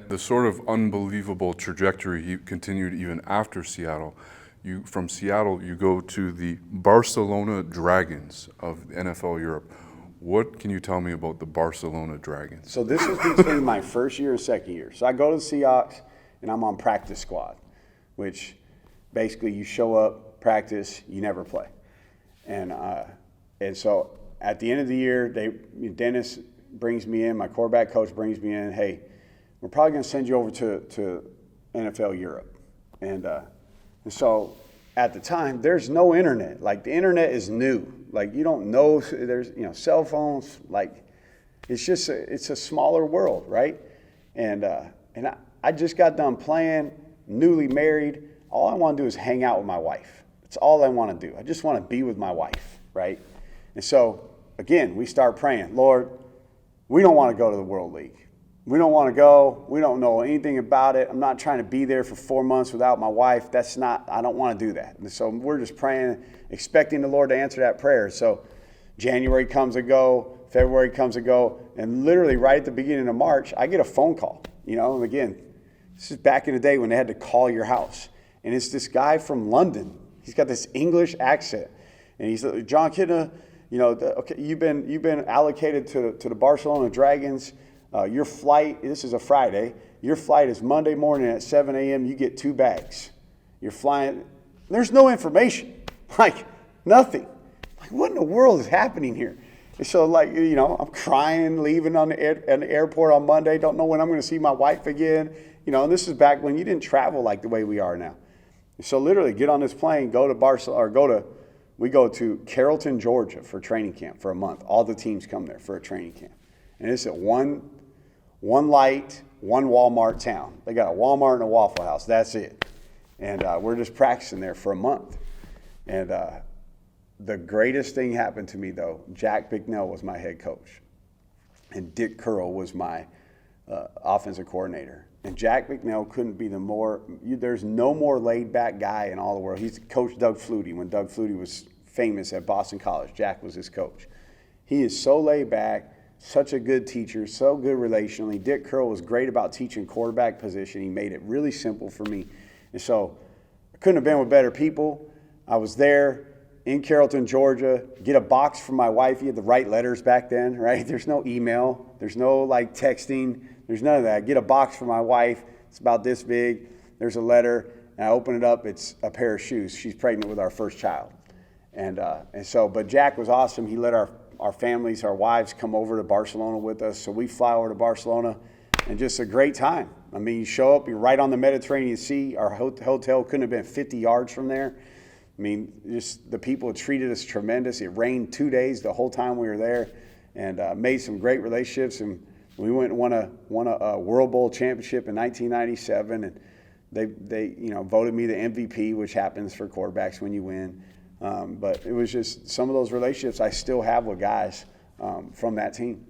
The sort of unbelievable trajectory he continued even after Seattle. From Seattle, you go to the Barcelona Dragons of NFL Europe. What can you tell me about the Barcelona Dragons? So this was between my first year and second year. So I go to the Seahawks, and I'm on practice squad, which basically you show up, practice, you never play. And so at the end of the year, Dennis brings me in, my quarterback coach brings me in, hey, we're probably going to send you over to NFL Europe. And so at the time, there's no internet. Like, the internet is new. Like, you don't know, there's, cell phones. Like, it's a smaller world, right? And I just got done playing, newly married. All I want to do is hang out with my wife. That's all I want to do. I just want to be with my wife, right? And so, again, we start praying, Lord, we don't want to go to the World League. We don't want to go. We don't know anything about it. I'm not trying to be there for 4 months without my wife. I don't want to do that. And so we're just praying, expecting the Lord to answer that prayer. So January comes and go, February comes and go, and literally right at the beginning of March, I get a phone call. And again, this is back in the day when they had to call your house. And it's this guy from London. He's got this English accent. And he's like, Jon Kitna, okay, you've been allocated to the Barcelona Dragons. Your flight, this is a Friday, your flight is Monday morning at 7 a.m. You get 2 bags. You're flying. There's no information, like nothing. Like, what in the world is happening here? And so, I'm crying, leaving on the airport on Monday, don't know when I'm going to see my wife again. And this is back when you didn't travel like the way we are now. So literally get on this plane, go to Barcelona, we go to Carrollton, Georgia for training camp for a month. All the teams come there for a training camp. And it's at one light, one Walmart town. They got a Walmart and a Waffle House. That's it. And we're just practicing there for a month. And the greatest thing happened to me, though. Jack Bicknell was my head coach. And Dick Curl was my offensive coordinator. And Jack Bicknell couldn't be there's no more laid-back guy in all the world. He's coached Doug Flutie when Doug Flutie was famous at Boston College. Jack was his coach. He is so laid back. Such a good teacher, so good relationally. Dick Curl was great about teaching quarterback position. He made it really simple for me. And so I couldn't have been with better people. I was there in Carrollton, Georgia, get a box from my wife. You had to write letters back then, right? There's no email. There's no texting. There's none of that. Get a box from my wife. It's about this big. There's a letter. And I open it up. It's a pair of shoes. She's pregnant with our first child. But Jack was awesome. He let our families, our wives come over to Barcelona with us. So we fly over to Barcelona, and just a great time. I mean, you show up, you're right on the Mediterranean Sea. Our hotel couldn't have been 50 yards from there. I mean, just the people treated us tremendous. It rained 2 days the whole time we were there, and made some great relationships. And we went and won a World Bowl championship in 1997, and they voted me the MVP, which happens for quarterbacks when you win. But it was just some of those relationships I still have with guys from that team.